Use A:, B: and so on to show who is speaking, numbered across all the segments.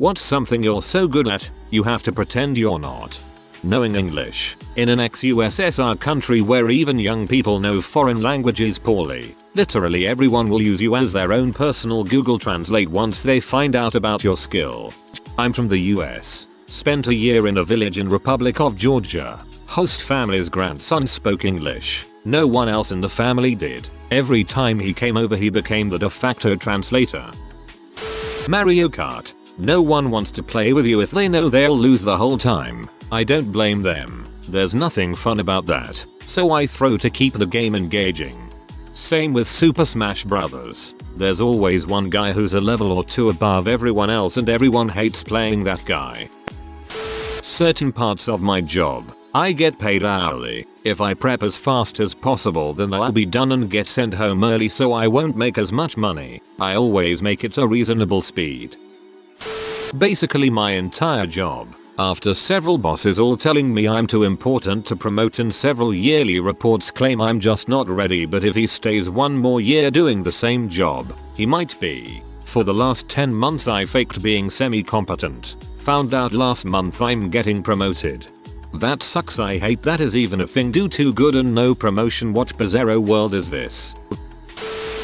A: What's something you're so good at, you have to pretend you're not? Knowing English. In an ex-USSR country where even young people know foreign languages poorly, literally everyone will use you as their own personal Google Translate once they find out about your skill. I'm from the US. Spent a year in a village in Republic of Georgia. Host family's grandson spoke English. No one else in the family did. Every time he came over he became the de facto translator. Mario Kart. No one wants to play with you if they know they'll lose the whole time. I don't blame them. There's nothing fun about that, so I throw to keep the game engaging. Same with Super Smash Bros. There's always one guy who's a level or two above everyone else and everyone hates playing that guy. Certain parts of my job, I get paid hourly. If I prep as fast as possible then I'll be done and get sent home early so I won't make as much money. I always make it a reasonable speed. Basically my entire job. After several bosses all telling me I'm too important to promote and several yearly reports claim I'm just not ready, but if he stays one more year doing the same job, he might be. For the last 10 months I faked being semi-competent. Found out last month I'm getting promoted. That sucks, I hate that is even a thing. Do too good and no promotion. What bizarro world is this?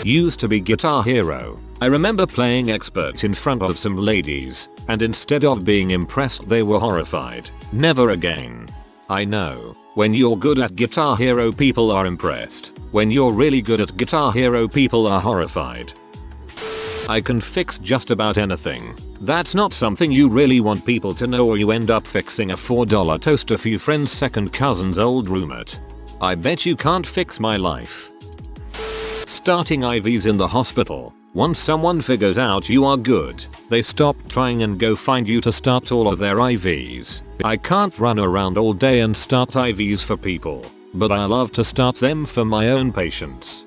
A: Used to be Guitar Hero. I remember playing expert in front of some ladies, and instead of being impressed they were horrified. Never again. I know. When you're good at Guitar Hero people are impressed. When you're really good at Guitar Hero people are horrified. I can fix just about anything. That's not something you really want people to know, or you end up fixing a $4 toast a few friends' second cousin's old roommate. I bet you can't fix my life. Starting IVs in the hospital. Once someone figures out you are good, they stop trying and go find you to start all of their IVs. I can't run around all day and start IVs for people, but I love to start them for my own patients.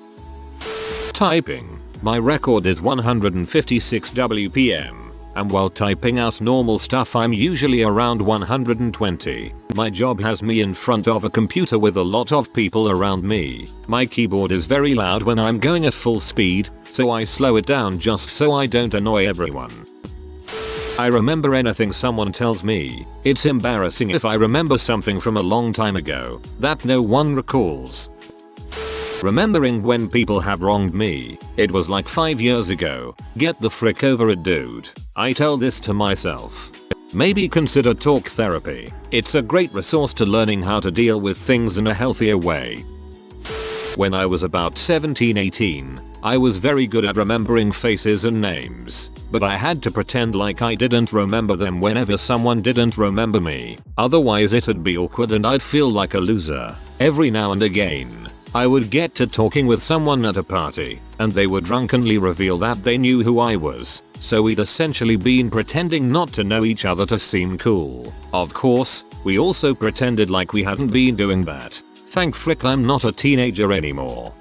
A: Typing. My record is 156 WPM, and while typing out normal stuff I'm usually around 120. My job has me in front of a computer with a lot of people around me. My keyboard is very loud when I'm going at full speed, so I slow it down just so I don't annoy everyone. I remember anything someone tells me. It's embarrassing if I remember something from a long time ago that no one recalls. Remembering when people have wronged me. It was like 5 years ago. Get the frick over it, dude. I tell this to myself. Maybe consider talk therapy. It's a great resource to learning how to deal with things in a healthier way. When I was about 17-18, I was very good at remembering faces and names, but I had to pretend like I didn't remember them whenever someone didn't remember me. Otherwise it'd be awkward and I'd feel like a loser. Every now and again, I would get to talking with someone at a party, and they would drunkenly reveal that they knew who I was, so we'd essentially been pretending not to know each other to seem cool. Of course, we also pretended like we hadn't been doing that. Thank frick I'm not a teenager anymore.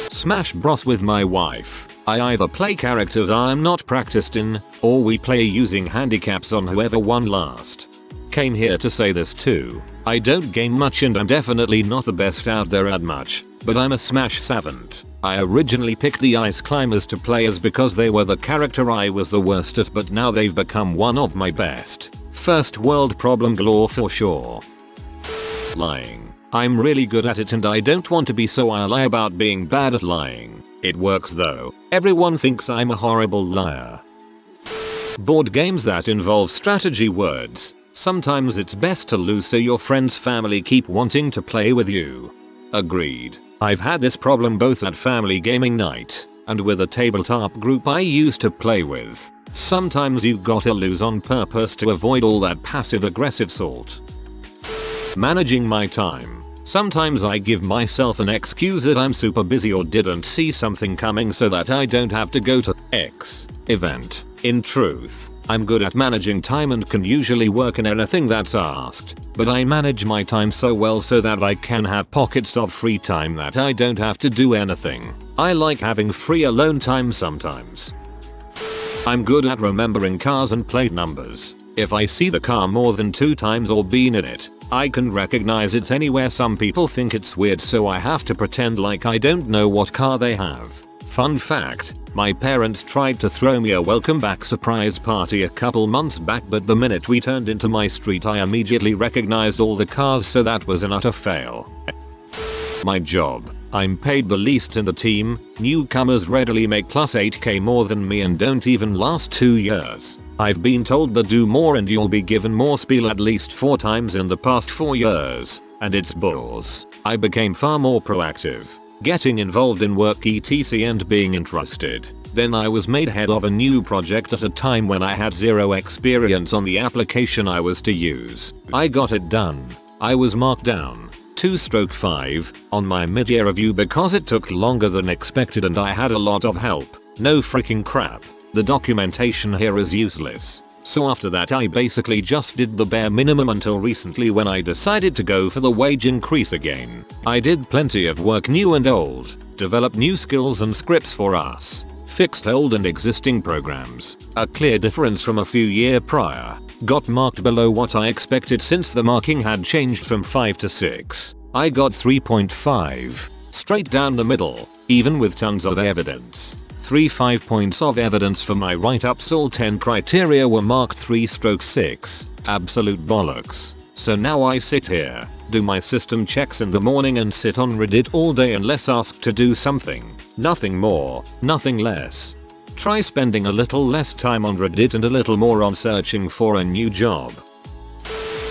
A: Smash Bros with my wife. I either play characters I'm not practiced in, or we play using handicaps on whoever won last. Came here to say this too. I don't game much and I'm definitely not the best out there at much, but I'm a Smash savant. I originally picked the Ice Climbers to play as because they were the character I was the worst at, but now they've become one of my best. First world problem galore for sure. Lying. I'm really good at it and I don't want to be, so I lie about being bad at lying. It works though. Everyone thinks I'm a horrible liar. Board games that involve strategy words. Sometimes it's best to lose so your friends' family keep wanting to play with you. Agreed. I've had this problem both at family gaming night and with a tabletop group I used to play with. Sometimes you gotta lose on purpose to avoid all that passive aggressive salt. Managing my time. Sometimes I give myself an excuse that I'm super busy or didn't see something coming so that I don't have to go to X event. In truth, I'm good at managing time and can usually work in anything that's asked, but I manage my time so well so that I can have pockets of free time that I don't have to do anything. I like having free alone time sometimes. I'm good at remembering cars and plate numbers. If I see the car more than 2 times or been in it, I can recognize it anywhere. Some people think it's weird, so I have to pretend like I don't know what car they have. Fun fact, my parents tried to throw me a welcome back surprise party a couple months back, but the minute we turned into my street I immediately recognized all the cars, so that was an utter fail. My job. I'm paid the least in the team. Newcomers readily make plus 8k more than me and don't even last 2 years. I've been told to do more and you'll be given more spiel at least 4 times in the past 4 years, and it's bulls. I became far more proactive, getting involved in work etc and being interested. Then I was made head of a new project at a time when I had zero experience on the application I was to use. I got it done. I was marked down 2/5 on my mid-year review because it took longer than expected and I had a lot of help. No freaking crap. The documentation here is useless. So after that I basically just did the bare minimum until recently when I decided to go for the wage increase again. I did plenty of work new and old, developed new skills and scripts for us, fixed old and existing programs, a clear difference from a few years prior, got marked below what I expected since the marking had changed from 5 to 6. I got 3.5, straight down the middle, even with tons of evidence. 5 points of evidence for my write-ups, all 10 criteria were marked 3/6, absolute bollocks. So now I sit here, do my system checks in the morning and sit on Reddit all day unless asked to do something. Nothing more, nothing less. Try spending a little less time on Reddit and a little more on searching for a new job.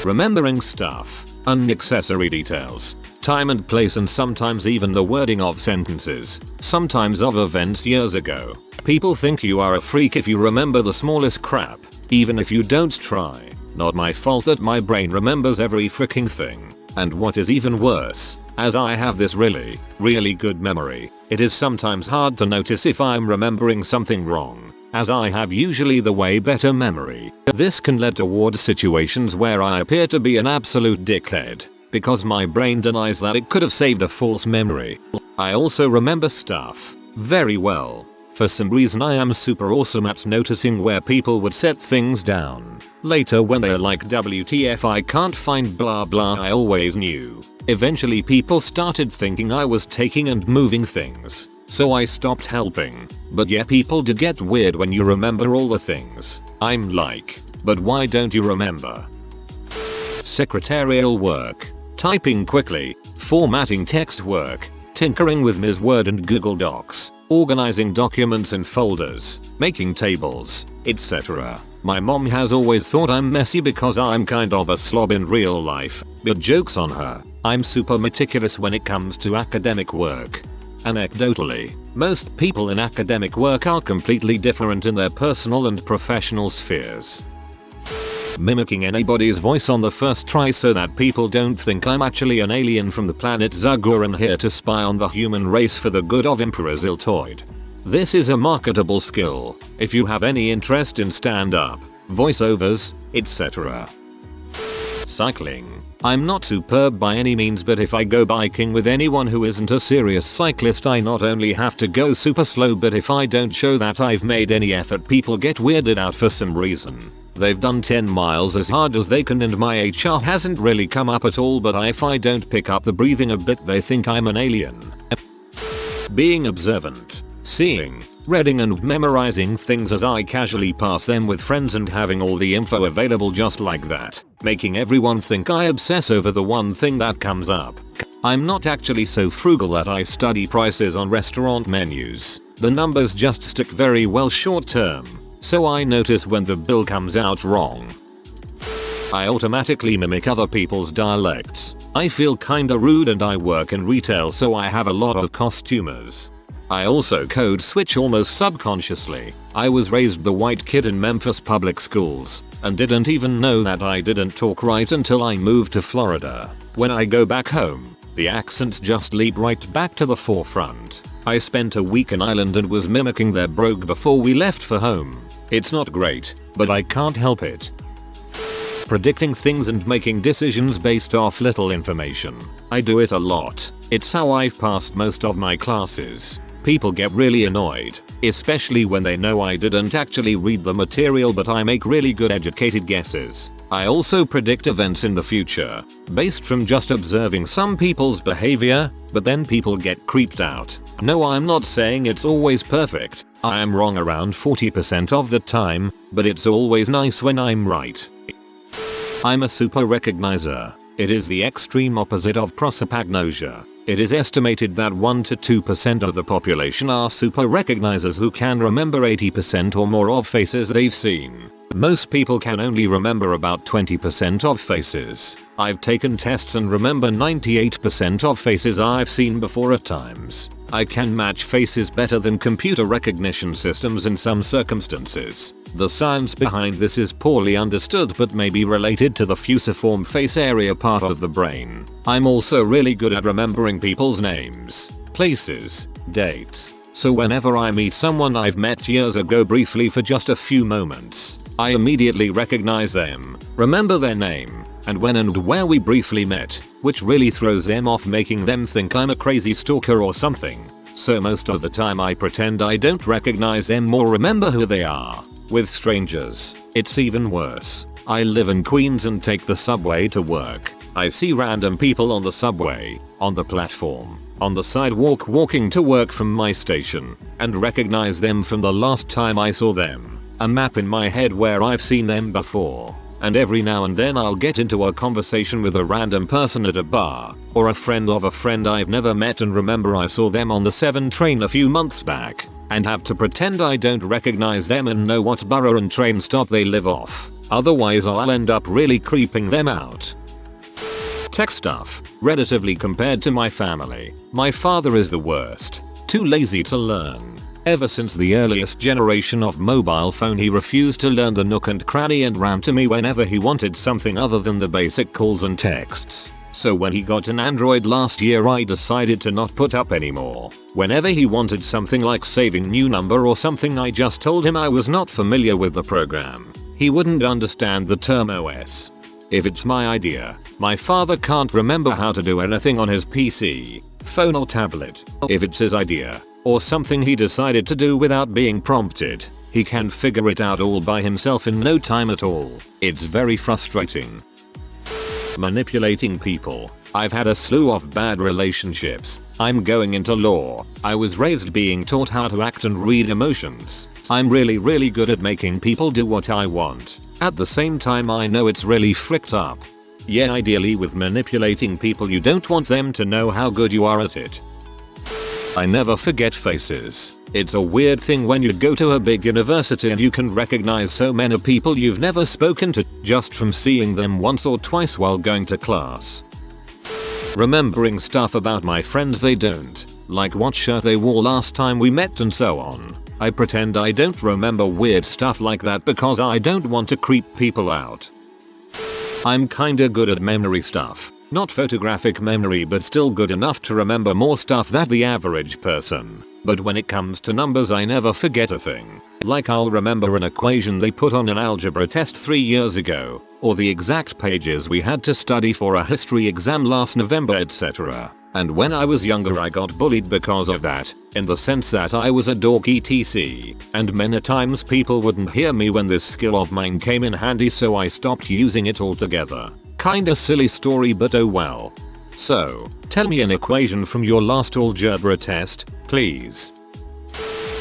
A: Remembering stuff, unnecessary details, time and place and sometimes even the wording of sentences, sometimes of events years ago. People think you are a freak if you remember the smallest crap, even if you don't try. Not my fault that my brain remembers every freaking thing. And what is even worse, as I have this really good memory, it is sometimes hard to notice if I'm remembering something wrong, as I have usually the way better memory. This can lead toward situations where I appear to be an absolute dickhead, because my brain denies that it could have saved a false memory. I also remember stuff very well. For some reason I am super awesome at noticing where people would set things down. Later when they're like WTF I can't find blah blah, I always knew. Eventually people started thinking I was taking and moving things, so I stopped helping. But yeah, people do get weird when you remember all the things. I'm like, but why don't you remember? Secretarial work. Typing quickly, formatting text work, tinkering with Ms. Word and Google Docs, organizing documents in folders, making tables, etc. My mom has always thought I'm messy because I'm kind of a slob in real life, but joke's on her. I'm super meticulous when it comes to academic work. Anecdotally, most people in academic work are completely different in their personal and professional spheres. Mimicking anybody's voice on the first try so that people don't think I'm actually an alien from the planet Zaguran here to spy on the human race for the good of Emperor Ziltoid. This is a marketable skill if you have any interest in stand-up, voiceovers, etc. Cycling. I'm not superb by any means, but if I go biking with anyone who isn't a serious cyclist I not only have to go super slow, but if I don't show that I've made any effort people get weirded out for some reason. They've done 10 miles as hard as they can and my HR hasn't really come up at all, but if I don't pick up the breathing a bit they think I'm an alien. Being observant. Seeing, reading and memorizing things as I casually pass them with friends and having all the info available just like that, making everyone think I obsess over the one thing that comes up. I'm not actually so frugal that I study prices on restaurant menus. The numbers just stick very well short term, so I notice when the bill comes out wrong. I automatically mimic other people's dialects. I feel kinda rude and I work in retail so I have a lot of costumers. I also code switch almost subconsciously. I was raised the white kid in Memphis public schools and didn't even know that I didn't talk right until I moved to Florida. When I go back home, the accents just leap right back to the forefront. I spent a week in Ireland and was mimicking their brogue before we left for home. It's not great, but I can't help it. Predicting things and making decisions based off little information. I do it a lot. It's how I've passed most of my classes. People get really annoyed, especially when they know I didn't actually read the material but I make really good educated guesses. I also predict events in the future, based from just observing some people's behavior, but then people get creeped out. No, I'm not saying it's always perfect. I am wrong around 40% of the time, but it's always nice when I'm right. I'm a super recognizer. It is the extreme opposite of prosopagnosia. It is estimated that 1 to 2% of the population are super recognizers who can remember 80% or more of faces they've seen. Most people can only remember about 20% of faces. I've taken tests and remember 98% of faces I've seen before at times. I can match faces better than computer recognition systems in some circumstances. The science behind this is poorly understood but may be related to the fusiform face area part of the brain. I'm also really good at remembering people's names, places, dates. So whenever I meet someone I've met years ago briefly for just a few moments, I immediately recognize them, remember their name, and when and where we briefly met, which really throws them off, making them think I'm a crazy stalker or something. So most of the time I pretend I don't recognize them or remember who they are. With strangers, it's even worse. I live in Queens and take the subway to work. I see random people on the subway, on the platform, on the sidewalk walking to work from my station, and recognize them from the last time I saw them. A map in my head where I've seen them before. And every now and then I'll get into a conversation with a random person at a bar, or a friend of a friend I've never met and remember I saw them on the 7 train a few months back, and have to pretend I don't recognize them and know what borough and train stop they live off. Otherwise I'll end up really creeping them out. Tech stuff. Relatively compared to my family, my father is the worst. Too lazy to learn. Ever since the earliest generation of mobile phone he refused to learn the nook and cranny and ran to me whenever he wanted something other than the basic calls and texts. So when he got an Android last year I decided to not put up anymore. Whenever he wanted something like saving new number or something I just told him I was not familiar with the program. He wouldn't understand the term OS. If it's my idea, my father can't remember how to do anything on his PC, phone or tablet. If it's his idea, or something he decided to do without being prompted, he can figure it out all by himself in no time at all. It's very frustrating. Manipulating people. I've had a slew of bad relationships. I'm going into law. I was raised being taught how to act and read emotions. I'm really good at making people do what I want. At the same time I know it's really fricked up. Yeah, ideally with manipulating people you don't want them to know how good you are at it. I never forget faces. It's a weird thing when you go to a big university and you can recognize so many people you've never spoken to just from seeing them once or twice while going to class. Remembering stuff about my friends they don't, like what shirt they wore last time we met and so on. I pretend I don't remember weird stuff like that because I don't want to creep people out. I'm kinda good at memory stuff. Not photographic memory but still good enough to remember more stuff than the average person. But when it comes to numbers I never forget a thing. Like I'll remember an equation they put on an algebra test 3 years ago, or the exact pages we had to study for a history exam last November, etc. And when I was younger I got bullied because of that, in the sense that I was a dork etc. And many times people wouldn't hear me when this skill of mine came in handy so I stopped using it altogether. Kinda silly story but oh well. So, tell me an equation from your last algebra test, please.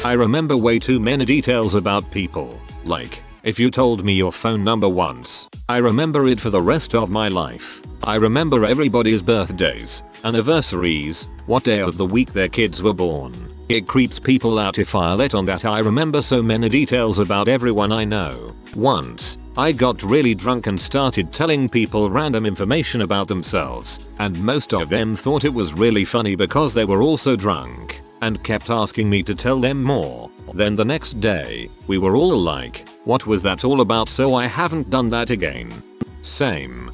A: I remember way too many details about people. Like, if you told me your phone number once, I remember it for the rest of my life. I remember everybody's birthdays, anniversaries, what day of the week their kids were born. It creeps people out if I let on that I remember so many details about everyone I know. Once, I got really drunk and started telling people random information about themselves, and most of them thought it was really funny because they were also drunk, and kept asking me to tell them more. Then the next day, we were all like, what was that all about, so I haven't done that again. Same.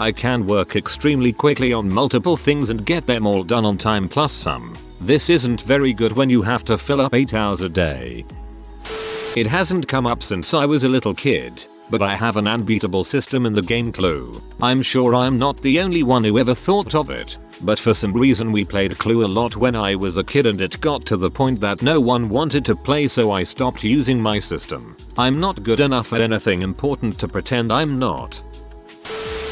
A: I can work extremely quickly on multiple things and get them all done on time plus some. This isn't very good when you have to fill up 8 hours a day. It hasn't come up since I was a little kid, but I have an unbeatable system in the game Clue. I'm sure I'm not the only one who ever thought of it, but for some reason we played Clue a lot when I was a kid and it got to the point that no one wanted to play so I stopped using my system. I'm not good enough at anything important to pretend I'm not.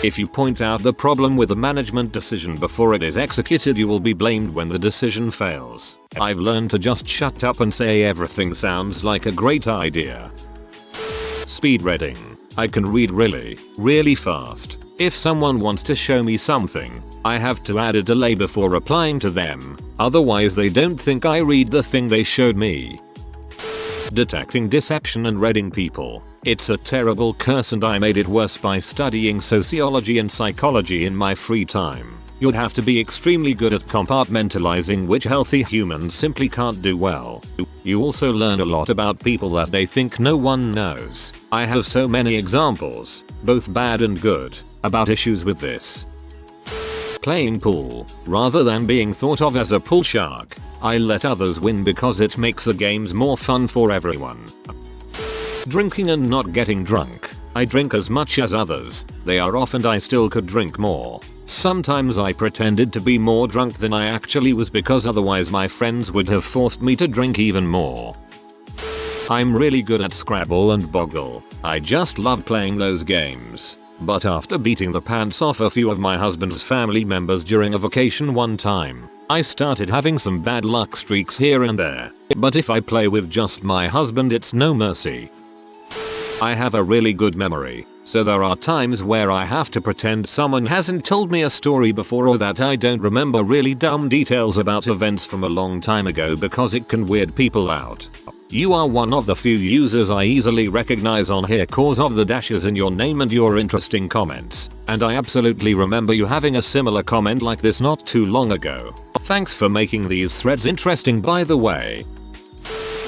A: If you point out the problem with a management decision before it is executed, you will be blamed when the decision fails. I've learned to just shut up and say everything sounds like a great idea. Speed reading. I can read really fast. If someone wants to show me something, I have to add a delay before replying to them, otherwise they don't think I read the thing they showed me. Detecting deception and reading people. It's a terrible curse, and I made it worse by studying sociology and psychology in my free time. You'd have to be extremely good at compartmentalizing, which healthy humans simply can't do well. You also learn a lot about people that they think no one knows. I have so many examples, both bad and good, about issues with this. Playing pool. Rather than being thought of as a pool shark, I let others win because it makes the games more fun for everyone. Drinking and not getting drunk. I drink as much as others. They are off and I still could drink more. Sometimes I pretended to be more drunk than I actually was because otherwise my friends would have forced me to drink even more. I'm really good at Scrabble and Boggle. I just love playing those games. But after beating the pants off a few of my husband's family members during a vacation one time, I started having some bad luck streaks here and there. But if I play with just my husband, it's no mercy. I have a really good memory, so there are times where I have to pretend someone hasn't told me a story before or that I don't remember really dumb details about events from a long time ago because it can weird people out. You are one of the few users I easily recognize on here cause of the dashes in your name and your interesting comments, and I absolutely remember you having a similar comment like this not too long ago. Thanks for making these threads interesting, by the way.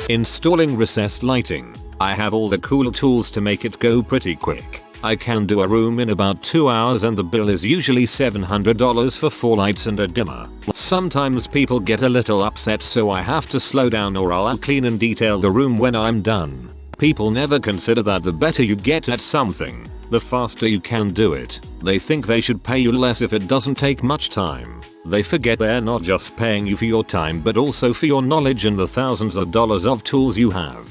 A: Installing recessed lighting. I have all the cool tools to make it go pretty quick. I can do a room in about 2 hours and the bill is usually $700 for 4 lights and a dimmer. Sometimes people get a little upset, so I have to slow down or I'll clean and detail the room when I'm done. People never consider that the better you get at something, the faster you can do it. They think they should pay you less if it doesn't take much time. They forget they're not just paying you for your time but also for your knowledge and the thousands of dollars of tools you have.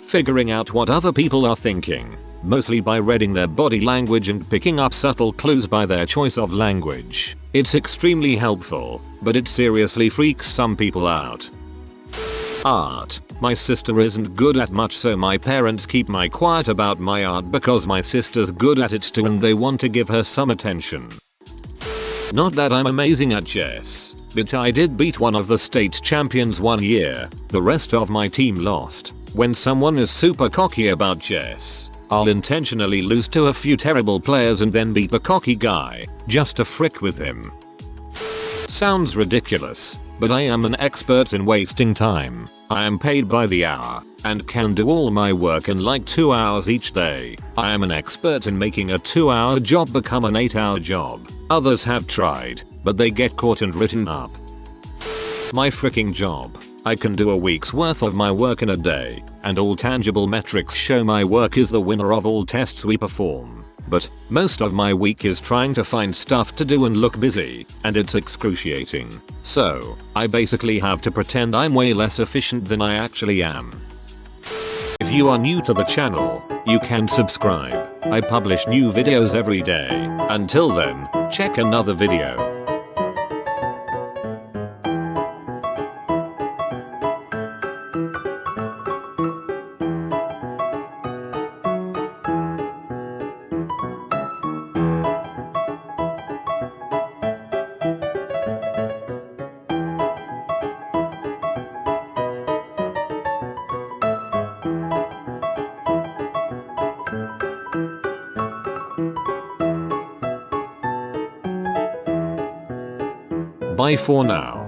A: Figuring out what other people are thinking, mostly by reading their body language and picking up subtle clues by their choice of language. It's extremely helpful, but it seriously freaks some people out. Art. My sister isn't good at much, so my parents keep me quiet about my art because my sister's good at it too and they want to give her some attention. Not that I'm amazing at chess, but I did beat one of the state champions one year. The rest of my team lost. When someone is super cocky about chess, I'll intentionally lose to a few terrible players and then beat the cocky guy, just to frick with him. Sounds ridiculous, but I am an expert in wasting time. I am paid by the hour, and can do all my work in like 2 hours each day. I am an expert in making a 2-hour job become an 8-hour job. Others have tried, but they get caught and written up. My freaking job. I can do a week's worth of my work in a day, and all tangible metrics show my work is the winner of all tests we perform. But most of my week is trying to find stuff to do and look busy, and it's excruciating. So I basically have to pretend I'm way less efficient than I actually am. If you are new to the channel, you can subscribe. I publish new videos every day. Until then, check another video. Bye for now.